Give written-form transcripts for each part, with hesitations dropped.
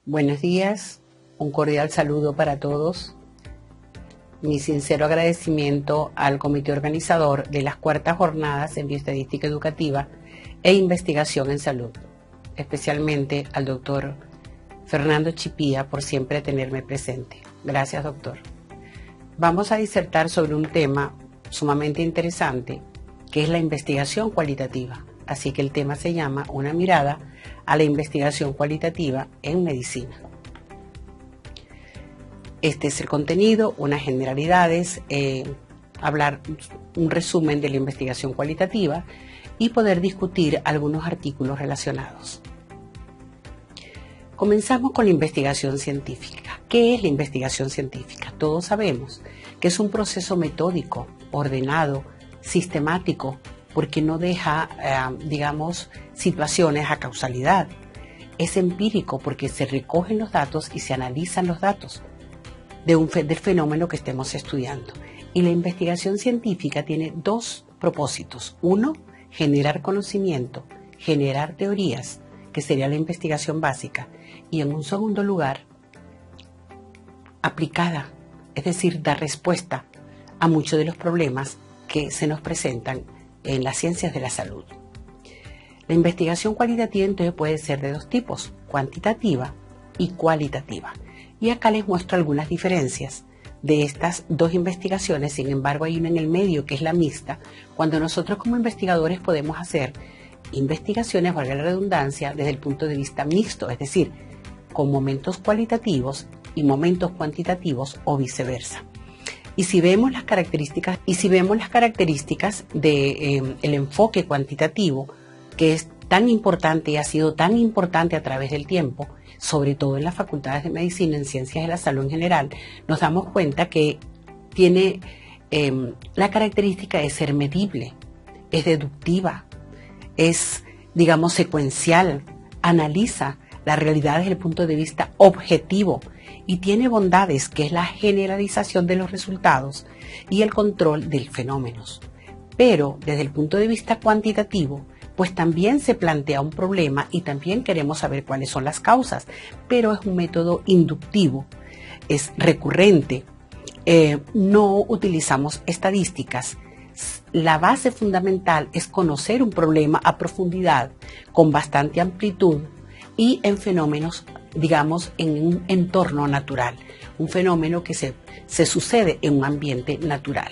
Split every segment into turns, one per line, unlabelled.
Buenos días, un cordial saludo para todos. Mi sincero agradecimiento al comité organizador de las cuartas jornadas en bioestadística educativa e investigación en salud, especialmente al doctor Fernando Chipía por siempre tenerme presente. Gracias, doctor. Vamos a disertar sobre un tema sumamente interesante, que es la investigación cualitativa. Así que el tema se llama Una mirada a la investigación cualitativa en medicina. Este es el contenido, unas generalidades, hablar un resumen de la investigación cualitativa y poder discutir algunos artículos relacionados. Comenzamos con la investigación científica. ¿Qué es la investigación científica? Todos sabemos que es un proceso metódico, ordenado, sistemático, porque no deja, situaciones a causalidad. Es empírico porque se recogen los datos y se analizan los datos del fenómeno que estemos estudiando. Y la investigación científica tiene dos propósitos. Uno, generar conocimiento, generar teorías, que sería la investigación básica. Y en un segundo lugar, aplicada, es decir, dar respuesta a muchos de los problemas que se nos presentan en las ciencias de la salud. La investigación cualitativa entonces puede ser de dos tipos, cuantitativa y cualitativa. Y acá les muestro algunas diferencias de estas dos investigaciones. Sin embargo, hay una en el medio que es la mixta, cuando nosotros como investigadores podemos hacer investigaciones, valga la redundancia, desde el punto de vista mixto, es decir, con momentos cualitativos y momentos cuantitativos o viceversa. Y si vemos las características del enfoque cuantitativo, que es tan importante y ha sido tan importante a través del tiempo, sobre todo en las facultades de medicina, en ciencias de la salud en general, nos damos cuenta que tiene la característica de ser medible, es deductiva, es, secuencial, analiza la realidad desde el punto de vista objetivo y tiene bondades, que es la generalización de los resultados y el control de los fenómenos. Pero desde el punto de vista cuantitativo, pues también se plantea un problema y también queremos saber cuáles son las causas, pero es un método inductivo, es recurrente, no utilizamos estadísticas. La base fundamental es conocer un problema a profundidad, con bastante amplitud y en fenómenos, en un entorno natural, un fenómeno que se sucede en un ambiente natural.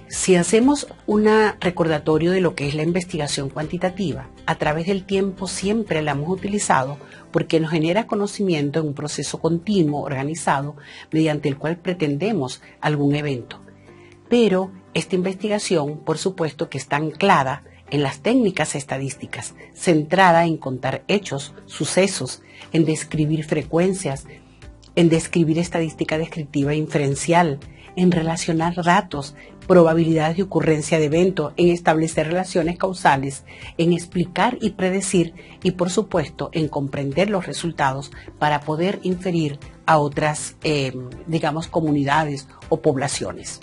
Si hacemos un recordatorio de lo que es la investigación cuantitativa, a través del tiempo siempre la hemos utilizado porque nos genera conocimiento en un proceso continuo, organizado, mediante el cual pretendemos algún evento. Pero esta investigación, por supuesto, que está anclada en las técnicas estadísticas, centrada en contar hechos, sucesos, en describir frecuencias, en describir estadística descriptiva e inferencial, en relacionar datos, probabilidades de ocurrencia de eventos, en establecer relaciones causales, en explicar y predecir y, por supuesto, en comprender los resultados para poder inferir a otras, comunidades o poblaciones.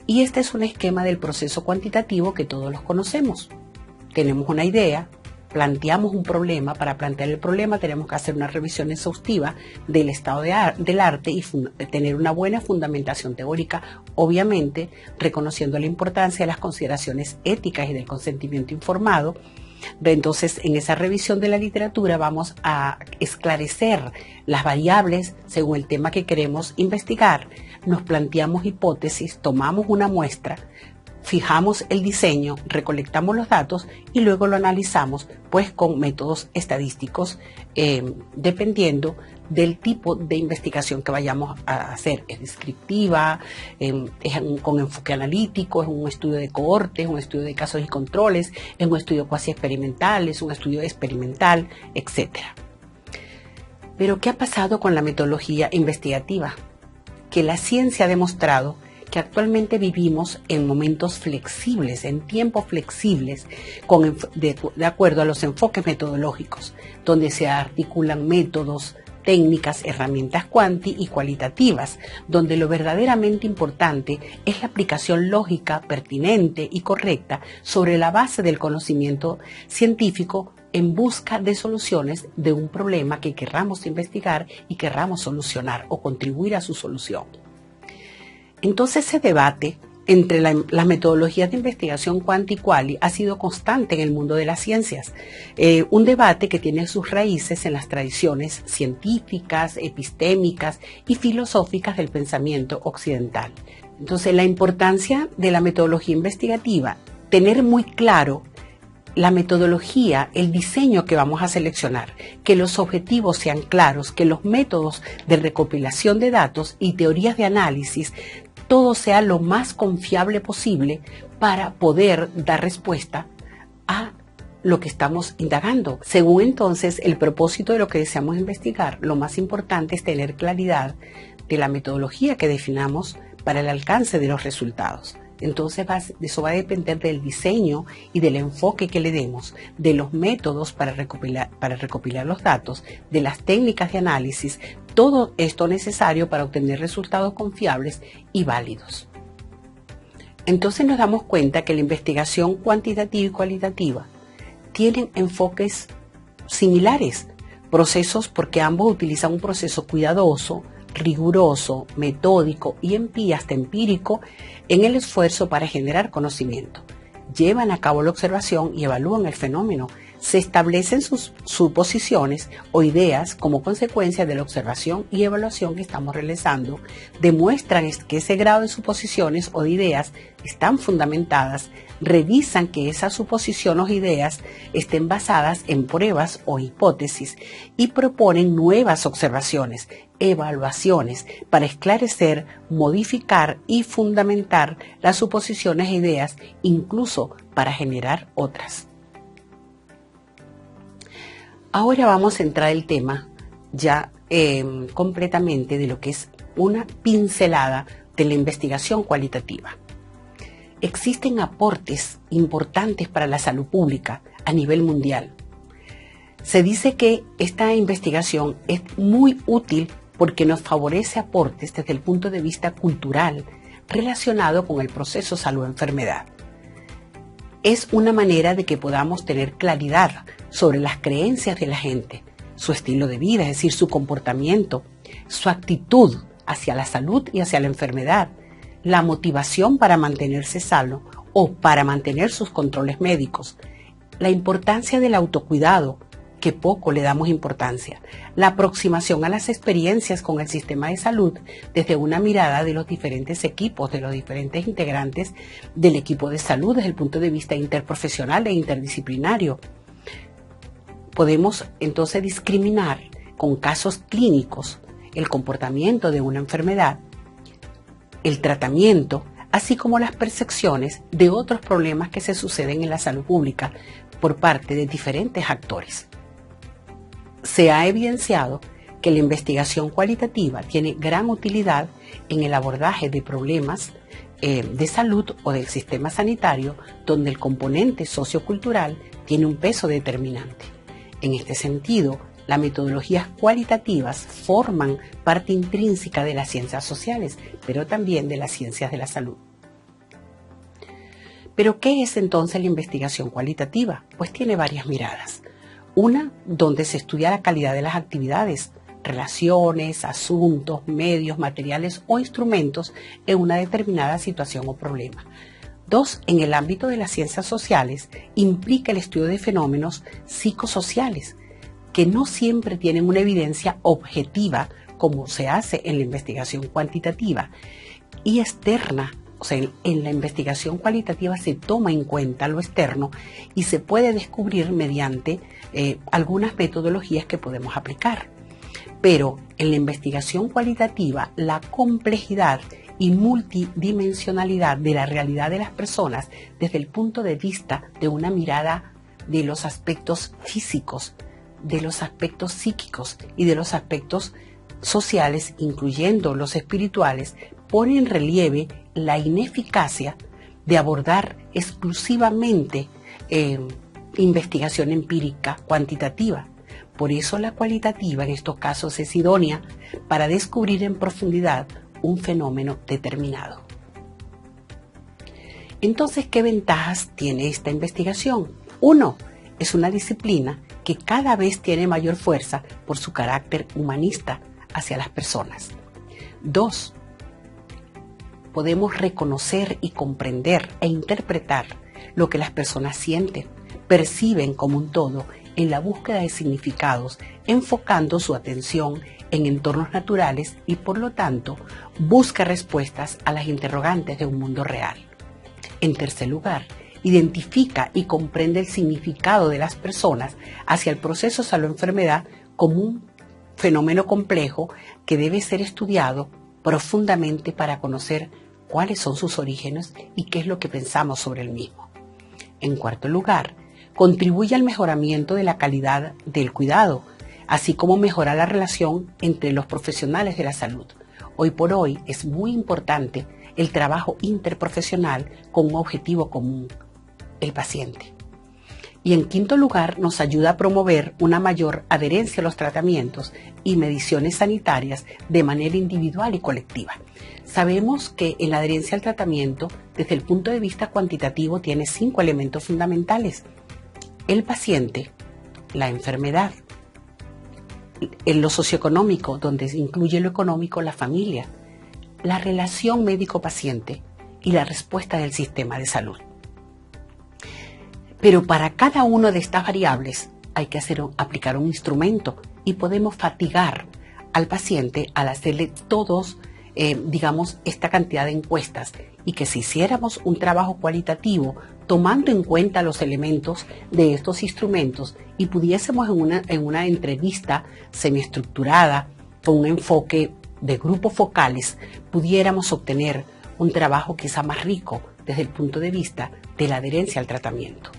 Y este es un esquema del proceso cuantitativo que todos los conocemos. Tenemos una idea, planteamos un problema. Para plantear el problema tenemos que hacer una revisión exhaustiva del estado del arte y tener una buena fundamentación teórica, obviamente reconociendo la importancia de las consideraciones éticas y del consentimiento informado. Entonces, en esa revisión de la literatura vamos a esclarecer las variables según el tema que queremos investigar. Nos planteamos hipótesis, tomamos una muestra, fijamos el diseño, recolectamos los datos y luego lo analizamos pues con métodos estadísticos dependiendo del tipo de investigación que vayamos a hacer. Es descriptiva, con enfoque analítico, es un estudio de cohortes, un estudio de casos y controles, es un estudio cuasi experimental, es un estudio experimental, etc. Pero ¿qué ha pasado con la metodología investigativa? Que la ciencia ha demostrado que actualmente vivimos en momentos flexibles, en tiempos flexibles, de acuerdo a los enfoques metodológicos, donde se articulan métodos, técnicas, herramientas cuanti y cualitativas, donde lo verdaderamente importante es la aplicación lógica, pertinente y correcta sobre la base del conocimiento científico en busca de soluciones de un problema que querramos investigar y querramos solucionar o contribuir a su solución. Entonces, ese debate entre las metodologías de investigación quanti y quali ha sido constante en el mundo de las ciencias. Un debate que tiene sus raíces en las tradiciones científicas, epistémicas y filosóficas del pensamiento occidental. Entonces, la importancia de la metodología investigativa, tener muy claro la metodología, el diseño que vamos a seleccionar, que los objetivos sean claros, que los métodos de recopilación de datos y teorías de análisis, todo sea lo más confiable posible para poder dar respuesta a lo que estamos indagando. Según entonces el propósito de lo que deseamos investigar, lo más importante es tener claridad de la metodología que definamos para el alcance de los resultados. Entonces eso va a depender del diseño y del enfoque que le demos, de los métodos para recopilar los datos, de las técnicas de análisis, todo esto necesario para obtener resultados confiables y válidos. Entonces nos damos cuenta que la investigación cuantitativa y cualitativa tienen enfoques similares, procesos porque ambos utilizan un proceso cuidadoso, riguroso, metódico y hasta empírico en el esfuerzo para generar conocimiento. Llevan a cabo la observación y evalúan el fenómeno. Se establecen sus suposiciones o ideas como consecuencia de la observación y evaluación que estamos realizando. Demuestran que ese grado de suposiciones o de ideas están fundamentadas, revisan que esas suposiciones o ideas estén basadas en pruebas o hipótesis y proponen nuevas observaciones, evaluaciones para esclarecer, modificar y fundamentar las suposiciones e ideas, incluso para generar otras. Ahora vamos a entrar el tema ya completamente de lo que es una pincelada de la investigación cualitativa. Existen aportes importantes para la salud pública a nivel mundial. Se dice que esta investigación es muy útil porque nos favorece aportes desde el punto de vista cultural relacionado con el proceso salud-enfermedad. Es una manera de que podamos tener claridad sobre las creencias de la gente, su estilo de vida, es decir, su comportamiento, su actitud hacia la salud y hacia la enfermedad, la motivación para mantenerse sano o para mantener sus controles médicos, la importancia del autocuidado, que poco le damos importancia, la aproximación a las experiencias con el sistema de salud desde una mirada de los diferentes equipos, de los diferentes integrantes del equipo de salud desde el punto de vista interprofesional e interdisciplinario. Podemos entonces discriminar con casos clínicos el comportamiento de una enfermedad, el tratamiento, así como las percepciones de otros problemas que se suceden en la salud pública por parte de diferentes actores. Se ha evidenciado que la investigación cualitativa tiene gran utilidad en el abordaje de problemas de salud o del sistema sanitario donde el componente sociocultural tiene un peso determinante. En este sentido, las metodologías cualitativas forman parte intrínseca de las ciencias sociales, pero también de las ciencias de la salud. ¿Pero qué es entonces la investigación cualitativa? Pues tiene varias miradas. Una, donde se estudia la calidad de las actividades, relaciones, asuntos, medios, materiales o instrumentos en una determinada situación o problema. Dos, en el ámbito de las ciencias sociales, implica el estudio de fenómenos psicosociales, que no siempre tienen una evidencia objetiva, como se hace en la investigación cuantitativa, y externa. O sea, en la investigación cualitativa se toma en cuenta lo externo y se puede descubrir mediante algunas metodologías que podemos aplicar. Pero en la investigación cualitativa, la complejidad y multidimensionalidad de la realidad de las personas desde el punto de vista de una mirada de los aspectos físicos, de los aspectos psíquicos y de los aspectos sociales, incluyendo los espirituales, pone en relieve la ineficacia de abordar exclusivamente investigación empírica cuantitativa. Por eso la cualitativa en estos casos es idónea para descubrir en profundidad un fenómeno determinado. Entonces, ¿qué ventajas tiene esta investigación? Uno, es una disciplina que cada vez tiene mayor fuerza por su carácter humanista hacia las personas. 2. Podemos reconocer y comprender e interpretar lo que las personas sienten, perciben como un todo en la búsqueda de significados, enfocando su atención en entornos naturales y, por lo tanto, busca respuestas a las interrogantes de un mundo real. En tercer lugar, identifica y comprende el significado de las personas hacia el proceso salud-enfermedad como un fenómeno complejo que debe ser estudiado profundamente para conocer cuáles son sus orígenes y qué es lo que pensamos sobre el mismo. En cuarto lugar, contribuye al mejoramiento de la calidad del cuidado, así como mejorar la relación entre los profesionales de la salud. Hoy por hoy es muy importante el trabajo interprofesional con un objetivo común, el paciente. Y en quinto lugar, nos ayuda a promover una mayor adherencia a los tratamientos y mediciones sanitarias de manera individual y colectiva. Sabemos que en la adherencia al tratamiento, desde el punto de vista cuantitativo, tiene 5 elementos fundamentales: el paciente, la enfermedad, en lo socioeconómico, donde se incluye lo económico, la familia, la relación médico-paciente y la respuesta del sistema de salud. Pero para cada una de estas variables hay que aplicar un instrumento y podemos fatigar al paciente al hacerle esta cantidad de encuestas, y que si hiciéramos un trabajo cualitativo tomando en cuenta los elementos de estos instrumentos y pudiésemos en una entrevista semiestructurada con un enfoque de grupos focales, pudiéramos obtener un trabajo quizá más rico desde el punto de vista de la adherencia al tratamiento.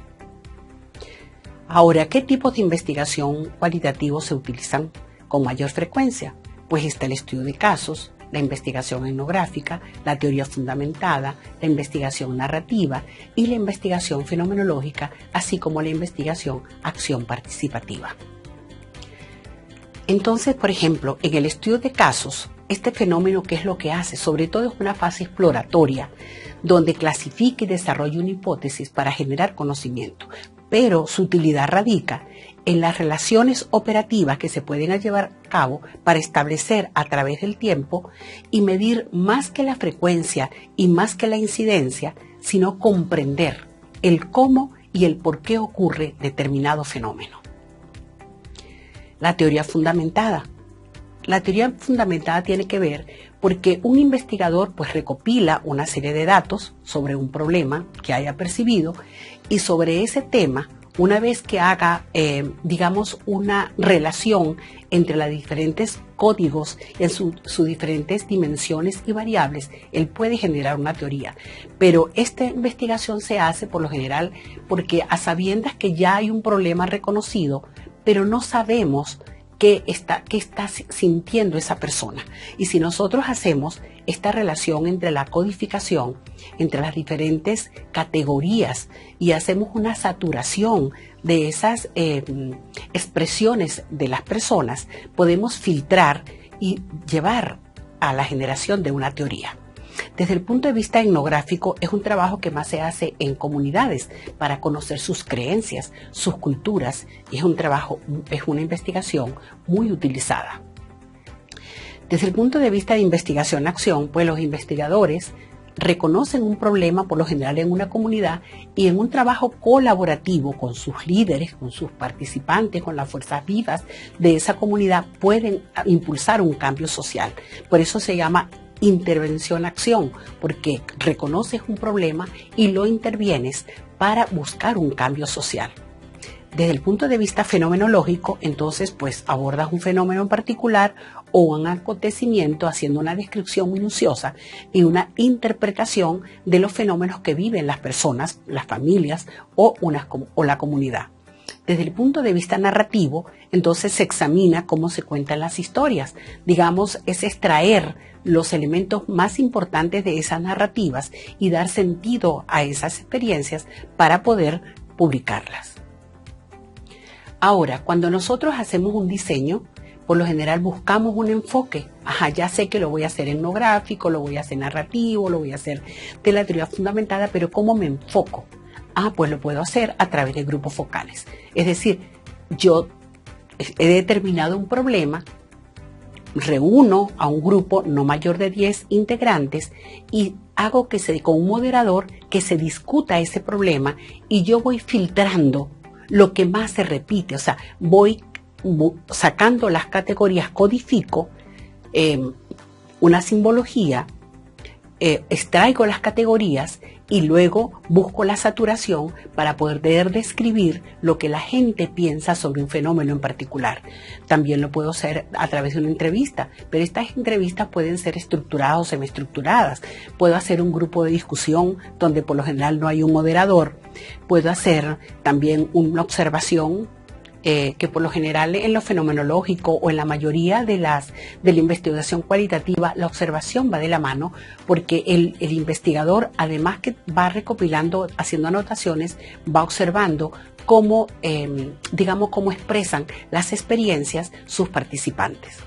Ahora, ¿qué tipos de investigación cualitativos se utilizan con mayor frecuencia? Pues está el estudio de casos, la investigación etnográfica, la teoría fundamentada, la investigación narrativa y la investigación fenomenológica, así como la investigación acción participativa. Entonces, por ejemplo, en el estudio de casos, este fenómeno, ¿qué es lo que hace? Sobre todo es una fase exploratoria, donde clasifica y desarrolla una hipótesis para generar conocimiento, pero su utilidad radica en las relaciones operativas que se pueden llevar a cabo para establecer a través del tiempo y medir más que la frecuencia y más que la incidencia, sino comprender el cómo y el por qué ocurre determinado fenómeno. La teoría fundamentada. La teoría fundamentada tiene que ver porque un investigador pues recopila una serie de datos sobre un problema que haya percibido, y sobre ese tema, una vez que haga, una relación entre los diferentes códigos en sus diferentes dimensiones y variables, él puede generar una teoría. Pero esta investigación se hace por lo general porque a sabiendas que ya hay un problema reconocido, pero no sabemos qué está sintiendo esa persona. Y si nosotros hacemos esta relación entre la codificación, entre las diferentes categorías, y hacemos una saturación de esas expresiones de las personas, podemos filtrar y llevar a la generación de una teoría. Desde el punto de vista etnográfico, es un trabajo que más se hace en comunidades para conocer sus creencias, sus culturas, y es una investigación muy utilizada. Desde el punto de vista de investigación-acción, pues los investigadores reconocen un problema por lo general en una comunidad, y en un trabajo colaborativo con sus líderes, con sus participantes, con las fuerzas vivas de esa comunidad, pueden impulsar un cambio social. Por eso se llama intervención-acción, porque reconoces un problema y lo intervienes para buscar un cambio social. Desde el punto de vista fenomenológico, entonces, pues abordas un fenómeno en particular o un acontecimiento haciendo una descripción minuciosa y una interpretación de los fenómenos que viven las personas, las familias o la comunidad. Desde el punto de vista narrativo, entonces se examina cómo se cuentan las historias. Es extraer los elementos más importantes de esas narrativas y dar sentido a esas experiencias para poder publicarlas. Ahora, cuando nosotros hacemos un diseño, por lo general buscamos un enfoque. Ya sé que lo voy a hacer etnográfico, lo voy a hacer narrativo, lo voy a hacer de la teoría fundamentada, pero ¿cómo me enfoco? Pues lo puedo hacer a través de grupos focales. Es decir, yo he determinado un problema, reúno a un grupo no mayor de 10 integrantes y hago con un moderador que se discuta ese problema, y yo voy filtrando lo que más se repite. O sea, voy sacando las categorías, codifico una simbología, extraigo las categorías y luego busco la saturación para poder describir lo que la gente piensa sobre un fenómeno en particular. También lo puedo hacer a través de una entrevista, pero estas entrevistas pueden ser estructuradas o semiestructuradas. Puedo hacer un grupo de discusión donde por lo general no hay un moderador. Puedo hacer también una observación, que por lo general en lo fenomenológico o en la mayoría de la investigación cualitativa, la observación va de la mano, porque el investigador, además que va recopilando, haciendo anotaciones, va observando cómo, cómo expresan las experiencias sus participantes.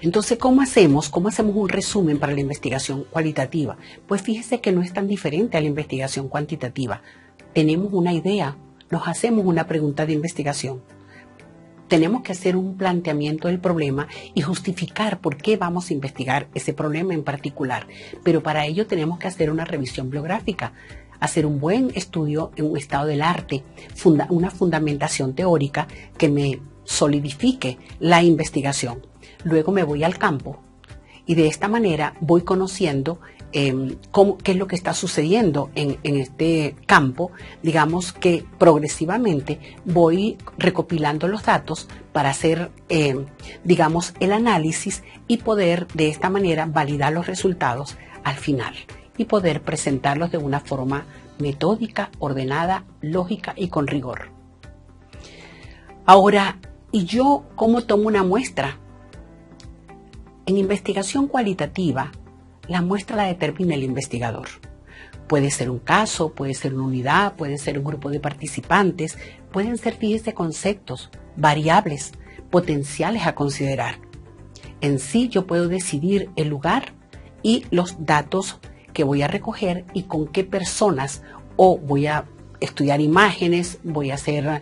Entonces, ¿cómo hacemos un resumen para la investigación cualitativa? Pues fíjese que no es tan diferente a la investigación cuantitativa. Tenemos una idea, nos hacemos una pregunta de investigación. Tenemos que hacer un planteamiento del problema y justificar por qué vamos a investigar ese problema en particular. Pero para ello tenemos que hacer una revisión bibliográfica, hacer un buen estudio en un estado del arte, una fundamentación teórica que me solidifique la investigación. Luego me voy al campo y de esta manera voy conociendo qué es lo que está sucediendo en este campo. Digamos que progresivamente voy recopilando los datos para hacer, el análisis y poder de esta manera validar los resultados al final y poder presentarlos de una forma metódica, ordenada, lógica y con rigor. Ahora, ¿y yo cómo tomo una muestra? En investigación cualitativa, la muestra la determina el investigador. Puede ser un caso, puede ser una unidad, puede ser un grupo de participantes, pueden ser, fíjese, conceptos, variables, potenciales a considerar. En sí, yo puedo decidir el lugar y los datos que voy a recoger y con qué personas, o voy a estudiar imágenes, voy a hacer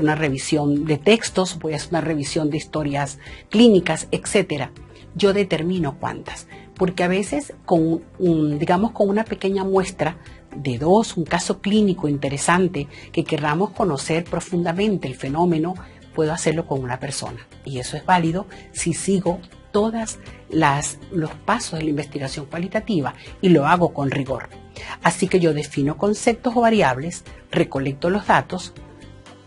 una revisión de textos, voy a hacer una revisión de historias clínicas, etcétera. Yo determino cuántas, porque a veces con una pequeña muestra de dos, un caso clínico interesante que querramos conocer profundamente el fenómeno, puedo hacerlo con una persona. Y eso es válido si sigo todos los pasos de la investigación cualitativa y lo hago con rigor. Así que yo defino conceptos o variables, recolecto los datos,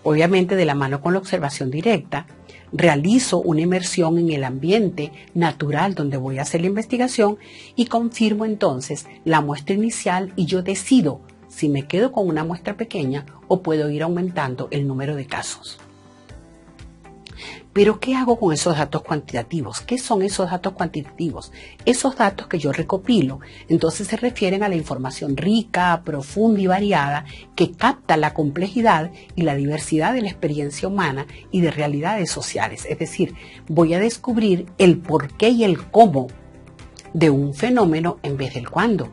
obviamente de la mano con la observación directa, realizo una inmersión en el ambiente natural donde voy a hacer la investigación y confirmo entonces la muestra inicial, y yo decido si me quedo con una muestra pequeña o puedo ir aumentando el número de casos. Pero ¿qué hago con esos datos cuantitativos? ¿Qué son esos datos cuantitativos? Esos datos que yo recopilo, entonces se refieren a la información rica, profunda y variada que capta la complejidad y la diversidad de la experiencia humana y de realidades sociales. Es decir, voy a descubrir el por qué y el cómo de un fenómeno en vez del cuándo.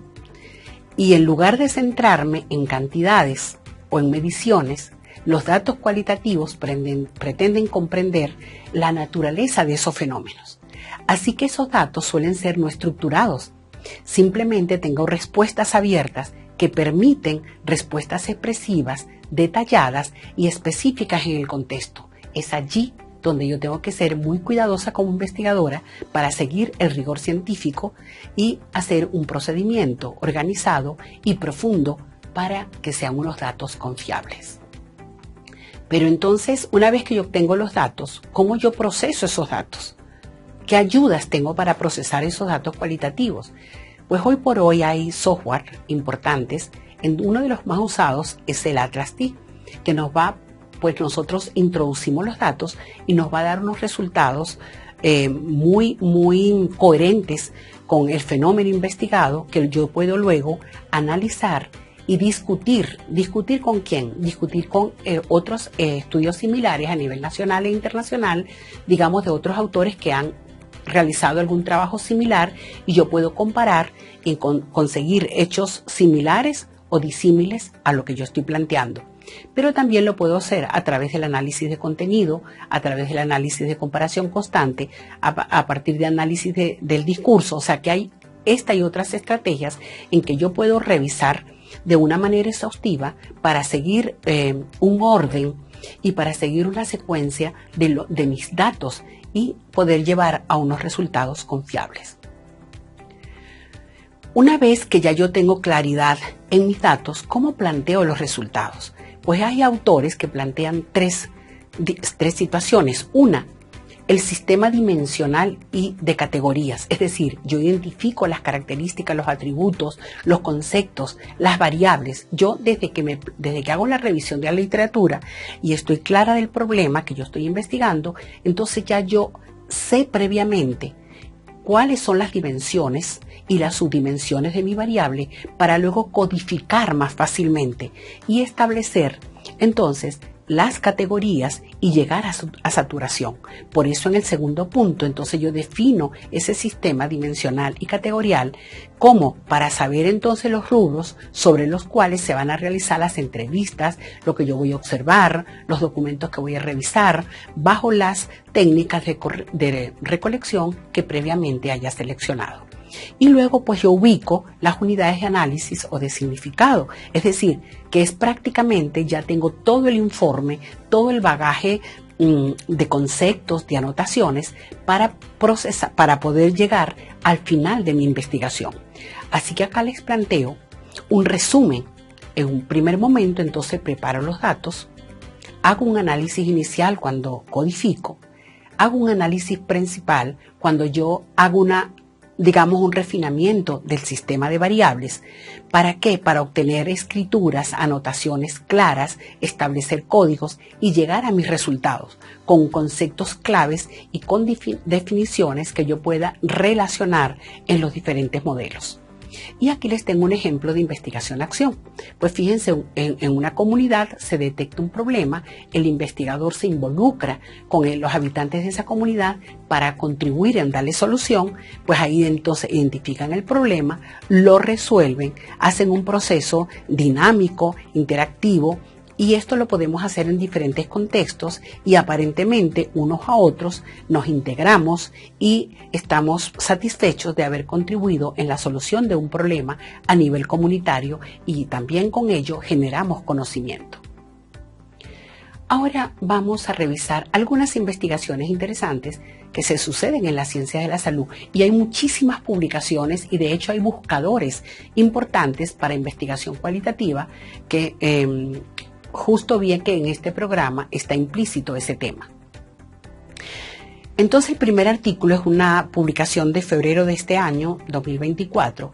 Y en lugar de centrarme en cantidades o en mediciones, los datos cualitativos pretenden comprender la naturaleza de esos fenómenos. Así que esos datos suelen ser no estructurados. Simplemente tengo respuestas abiertas que permiten respuestas expresivas, detalladas y específicas en el contexto. Es allí donde yo tengo que ser muy cuidadosa como investigadora para seguir el rigor científico y hacer un procedimiento organizado y profundo para que sean unos datos confiables. Pero entonces, una vez que yo obtengo los datos, ¿cómo yo proceso esos datos? ¿Qué ayudas tengo para procesar esos datos cualitativos? Pues hoy por hoy hay software importantes. Uno de los más usados es el ATLAS-T, que nosotros introducimos los datos y nos va a dar unos resultados muy coherentes con el fenómeno investigado, que yo puedo luego analizar y discutir con quién, discutir con otros estudios similares a nivel nacional e internacional, digamos de otros autores que han realizado algún trabajo similar, y yo puedo comparar y conseguir hechos similares o disímiles a lo que yo estoy planteando. Pero también lo puedo hacer a través del análisis de contenido, a través del análisis de comparación constante, a partir de análisis del discurso. O sea que hay esta y otras estrategias en que yo puedo revisar de una manera exhaustiva para seguir un orden y para seguir una secuencia de mis datos y poder llevar a unos resultados confiables. Una vez que ya yo tengo claridad en mis datos, ¿cómo planteo los resultados? Pues hay autores que plantean tres situaciones. Una, el sistema dimensional y de categorías, es decir, yo identifico las características, los atributos, los conceptos, las variables. Yo desde que hago la revisión de la literatura y estoy clara del problema que yo estoy investigando, entonces ya yo sé previamente cuáles son las dimensiones y las subdimensiones de mi variable para luego codificar más fácilmente y establecer entonces las categorías y llegar a saturación. Por eso en el segundo punto, entonces yo defino ese sistema dimensional y categorial como para saber entonces los rubros sobre los cuales se van a realizar las entrevistas, lo que yo voy a observar, los documentos que voy a revisar, bajo las técnicas de recolección que previamente haya seleccionado. Y luego pues yo ubico las unidades de análisis o de significado, es decir, que es prácticamente ya tengo todo el informe, todo el bagaje de conceptos, de anotaciones para procesar, para poder llegar al final de mi investigación. Así que acá les planteo un resumen. En un primer momento entonces preparo los datos, hago un análisis inicial cuando codifico, hago un análisis principal cuando yo hago un refinamiento del sistema de variables. ¿Para qué? Para obtener escrituras, anotaciones claras, establecer códigos y llegar a mis resultados con conceptos claves y con definiciones que yo pueda relacionar en los diferentes modelos. Y aquí les tengo un ejemplo de investigación-acción. Pues fíjense, en una comunidad se detecta un problema, el investigador se involucra con los habitantes de esa comunidad para contribuir en darle solución, pues ahí entonces identifican el problema, lo resuelven, hacen un proceso dinámico, interactivo, y esto lo podemos hacer en diferentes contextos y aparentemente unos a otros nos integramos y estamos satisfechos de haber contribuido en la solución de un problema a nivel comunitario y también con ello generamos conocimiento. Ahora vamos a revisar algunas investigaciones interesantes que se suceden en las ciencias de la salud y hay muchísimas publicaciones y de hecho hay buscadores importantes para investigación cualitativa que justo bien que en este programa está implícito ese tema. Entonces el primer artículo es una publicación de febrero de este año, 2024,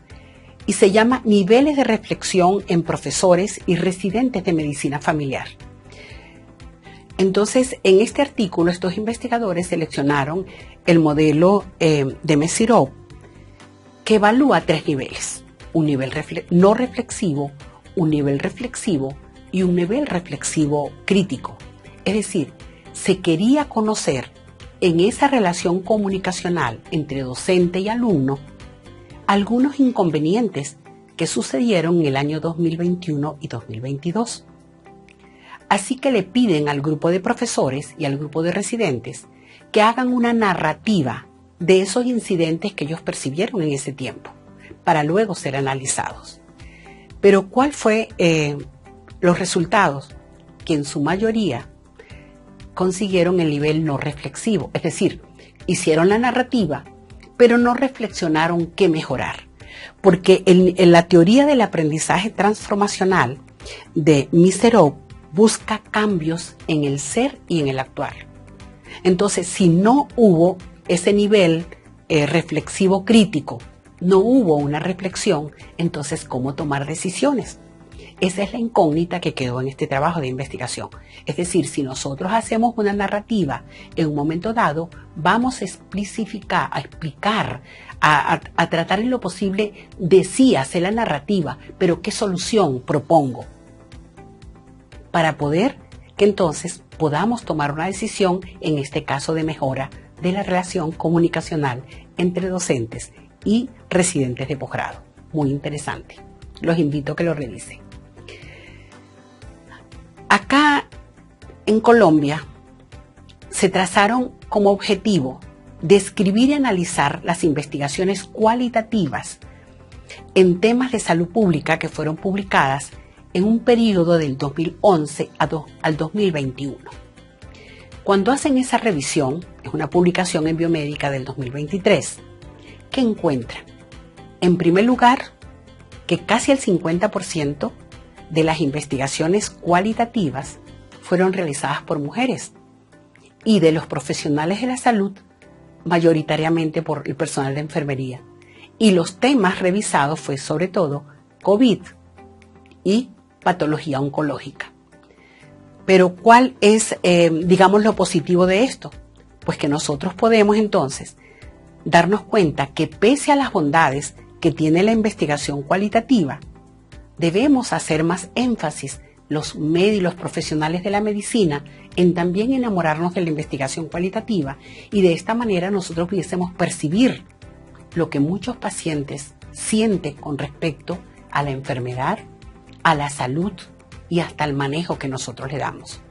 y se llama Niveles de reflexión en profesores y residentes de medicina familiar. Entonces, en este artículo, estos investigadores seleccionaron el modelo de Mezirow, que evalúa 3 niveles: un nivel no reflexivo, un nivel reflexivo y un nivel reflexivo crítico. Es decir, se quería conocer en esa relación comunicacional entre docente y alumno algunos inconvenientes que sucedieron en el año 2021 y 2022. Así que le piden al grupo de profesores y al grupo de residentes que hagan una narrativa de esos incidentes que ellos percibieron en ese tiempo, para luego ser analizados. Pero ¿cuál fue los resultados? Que en su mayoría consiguieron el nivel no reflexivo, es decir, hicieron la narrativa, pero no reflexionaron qué mejorar. Porque en la teoría del aprendizaje transformacional de Mezirow busca cambios en el ser y en el actuar. Entonces, si no hubo ese nivel reflexivo crítico, no hubo una reflexión, entonces, ¿cómo tomar decisiones? Esa es la incógnita que quedó en este trabajo de investigación. Es decir, si nosotros hacemos una narrativa en un momento dado, vamos a explicar, a tratar en lo posible de sí hacer la narrativa, pero ¿qué solución propongo? Para poder que entonces podamos tomar una decisión, en este caso de mejora de la relación comunicacional entre docentes y residentes de posgrado. Muy interesante. Los invito a que lo revisen. Acá en Colombia se trazaron como objetivo describir y analizar las investigaciones cualitativas en temas de salud pública que fueron publicadas en un periodo del 2011 al 2021. Cuando hacen esa revisión, es una publicación en Biomédica del 2023, ¿qué encuentran? En primer lugar, que casi el 50% de las investigaciones cualitativas fueron realizadas por mujeres y de los profesionales de la salud, mayoritariamente por el personal de enfermería. Y los temas revisados fue sobre todo COVID y patología oncológica. Pero ¿cuál es, digamos, lo positivo de esto? Pues que nosotros podemos entonces darnos cuenta que pese a las bondades que tiene la investigación cualitativa, debemos hacer más énfasis los médicos, los profesionales de la medicina, en también enamorarnos de la investigación cualitativa y de esta manera nosotros pudiésemos percibir lo que muchos pacientes sienten con respecto a la enfermedad, a la salud y hasta el manejo que nosotros le damos.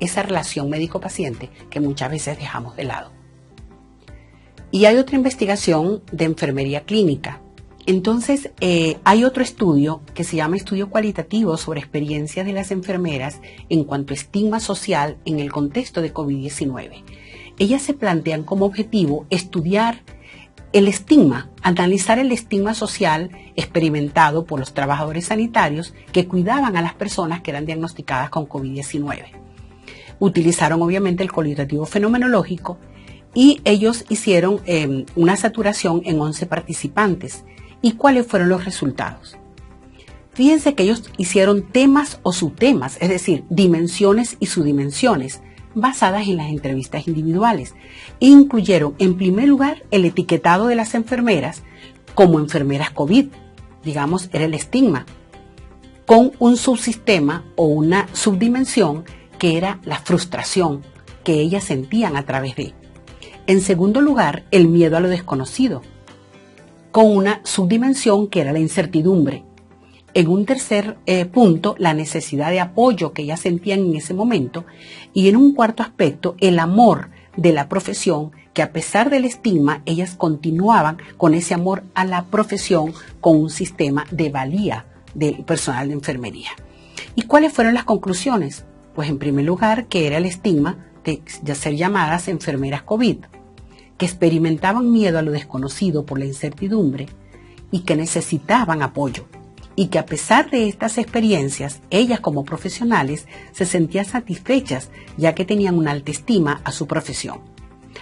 Esa relación médico-paciente que muchas veces dejamos de lado. Y hay otra investigación de enfermería clínica. Entonces, hay otro estudio que se llama Estudio Cualitativo sobre experiencias de las enfermeras en cuanto a estigma social en el contexto de COVID-19. Ellas se plantean como objetivo estudiar el estigma, analizar el estigma social experimentado por los trabajadores sanitarios que cuidaban a las personas que eran diagnosticadas con COVID-19. Utilizaron obviamente el cualitativo fenomenológico y ellos hicieron una saturación en 11 participantes. ¿Y cuáles fueron los resultados? Fíjense que ellos hicieron temas o subtemas, es decir, dimensiones y subdimensiones, basadas en las entrevistas individuales. E incluyeron, en primer lugar, el etiquetado de las enfermeras como enfermeras COVID, digamos, era el estigma, con un subsistema o una subdimensión que era la frustración que ellas sentían a través de. En segundo lugar, el miedo a lo desconocido, con una subdimensión que era la incertidumbre. En un tercer punto, la necesidad de apoyo que ellas sentían en ese momento. Y en un cuarto aspecto, el amor de la profesión, que a pesar del estigma, ellas continuaban con ese amor a la profesión con un sistema de valía del personal de enfermería. ¿Y cuáles fueron las conclusiones? Pues en primer lugar, que era el estigma de ser llamadas enfermeras COVID, que experimentaban miedo a lo desconocido por la incertidumbre y que necesitaban apoyo, y que a pesar de estas experiencias, ellas como profesionales se sentían satisfechas ya que tenían una alta estima a su profesión.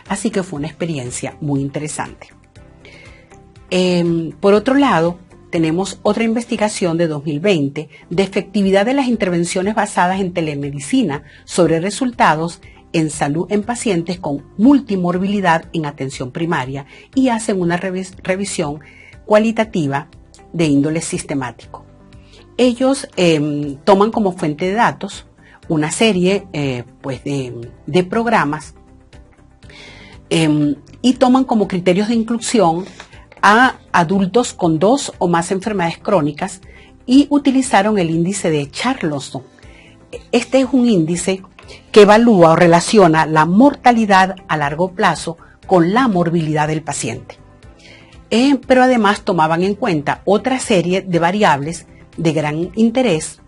Así que fue una experiencia muy interesante. Por otro lado, tenemos otra investigación de 2020 de efectividad de las intervenciones basadas en telemedicina sobre resultados en salud en pacientes con multimorbilidad en atención primaria y hacen una revisión cualitativa de índole sistemático. Ellos toman como fuente de datos una serie de programas y toman como criterios de inclusión a adultos con 2 o más enfermedades crónicas y utilizaron el índice de Charlson. Este es un índice que evalúa o relaciona la mortalidad a largo plazo con la morbilidad del paciente. Pero además tomaban en cuenta otra serie de variables de gran interés.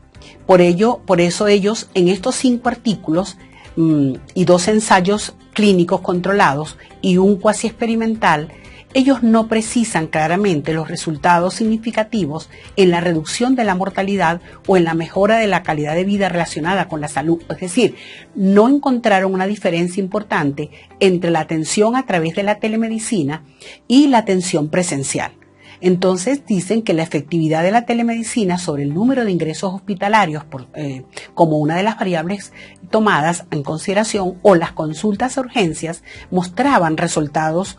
Por eso ellos en estos 5 artículos y 2 ensayos clínicos controlados y un cuasi experimental, ellos no precisan claramente los resultados significativos en la reducción de la mortalidad o en la mejora de la calidad de vida relacionada con la salud. Es decir, no encontraron una diferencia importante entre la atención a través de la telemedicina y la atención presencial. Entonces dicen que la efectividad de la telemedicina sobre el número de ingresos hospitalarios como una de las variables tomadas en consideración o las consultas a urgencias mostraron resultados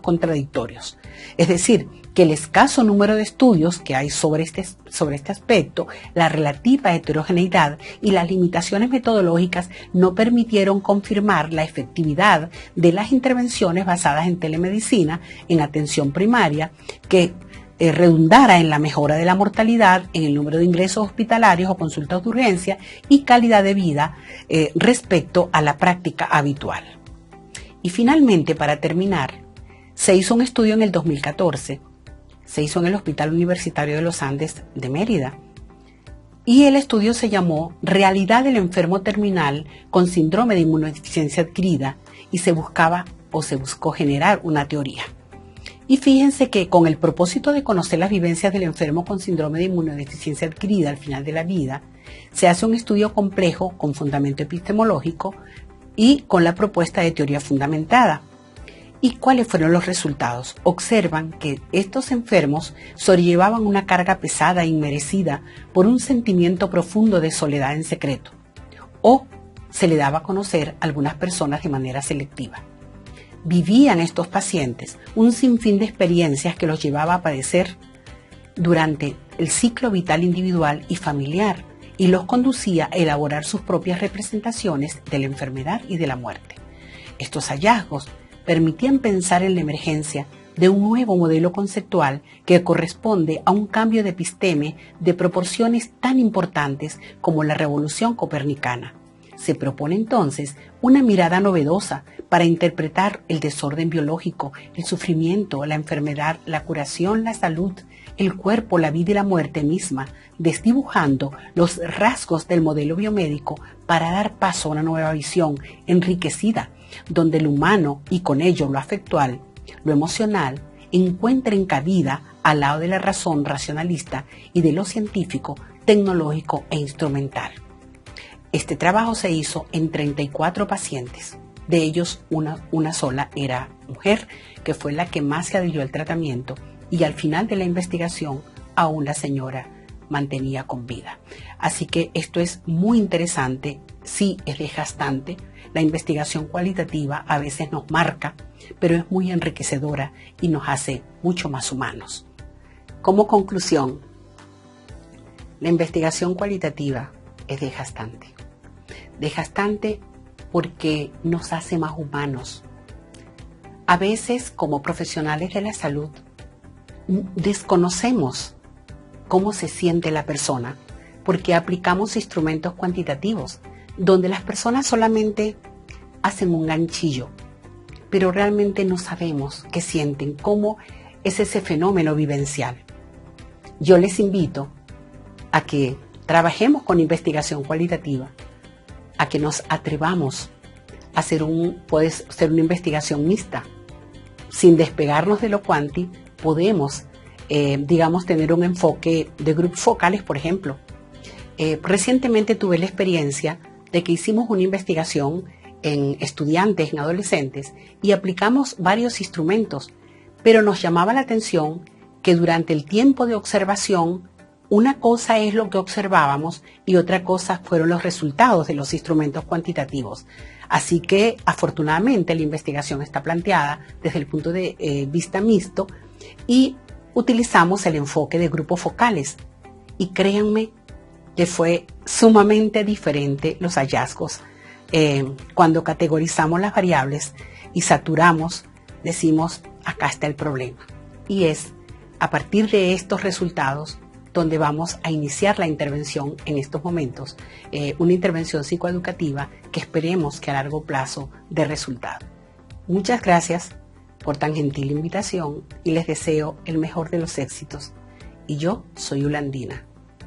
contradictorios. Es decir, que el escaso número de estudios que hay sobre este aspecto, la relativa heterogeneidad y las limitaciones metodológicas no permitieron confirmar la efectividad de las intervenciones basadas en telemedicina en atención primaria, que redundara en la mejora de la mortalidad, en el número de ingresos hospitalarios o consultas de urgencia y calidad de vida respecto a la práctica habitual. Y finalmente, para terminar, se hizo un estudio en el 2014, se hizo en el Hospital Universitario de los Andes de Mérida, y el estudio se llamó Realidad del enfermo terminal con síndrome de inmunodeficiencia adquirida, y se buscó generar una teoría. Y fíjense que con el propósito de conocer las vivencias del enfermo con síndrome de inmunodeficiencia adquirida al final de la vida, se hace un estudio complejo con fundamento epistemológico y con la propuesta de teoría fundamentada. ¿Y cuáles fueron los resultados? Observan que estos enfermos sobrellevaban una carga pesada e inmerecida por un sentimiento profundo de soledad en secreto, o se le daba a conocer a algunas personas de manera selectiva. Vivían estos pacientes un sinfín de experiencias que los llevaba a padecer durante el ciclo vital individual y familiar y los conducía a elaborar sus propias representaciones de la enfermedad y de la muerte. Estos hallazgos permitían pensar en la emergencia de un nuevo modelo conceptual que corresponde a un cambio de episteme de proporciones tan importantes como la revolución copernicana. Se propone entonces una mirada novedosa para interpretar el desorden biológico, el sufrimiento, la enfermedad, la curación, la salud, el cuerpo, la vida y la muerte misma, desdibujando los rasgos del modelo biomédico para dar paso a una nueva visión enriquecida, donde el humano y con ello lo afectual, lo emocional, encuentren cabida al lado de la razón racionalista y de lo científico, tecnológico e instrumental. Este trabajo se hizo en 34 pacientes. De ellos, una sola era mujer, que fue la que más se adhirió al tratamiento, y al final de la investigación, aún la señora mantenía con vida. Así que esto es muy interesante, sí es desgastante. La investigación cualitativa a veces nos marca, pero es muy enriquecedora y nos hace mucho más humanos. Como conclusión, la investigación cualitativa es desgastante. Desgastante porque nos hace más humanos. A veces, como profesionales de la salud, desconocemos cómo se siente la persona porque aplicamos instrumentos cuantitativos donde las personas solamente hacen un ganchillo, pero realmente no sabemos qué sienten, cómo es ese fenómeno vivencial. Yo les invito a que trabajemos con investigación cualitativa, a que nos atrevamos a hacer puede ser una investigación mixta. Sin despegarnos de lo cuanti, podemos, tener un enfoque de grupos focales, por ejemplo. Recientemente tuve la experiencia de que hicimos una investigación en estudiantes, en adolescentes, y aplicamos varios instrumentos, pero nos llamaba la atención que durante el tiempo de observación, una cosa es lo que observábamos y otra cosa fueron los resultados de los instrumentos cuantitativos. Así que, afortunadamente, la investigación está planteada desde el punto de vista mixto y utilizamos el enfoque de grupos focales. Y créanme que fue sumamente diferente los hallazgos. Cuando categorizamos las variables y saturamos, decimos, acá está el problema. Y es a partir de estos resultados donde vamos a iniciar la intervención en estos momentos, una intervención psicoeducativa que esperemos que a largo plazo dé resultado. Muchas gracias por tan gentil invitación y les deseo el mejor de los éxitos. Y yo soy Yulandina.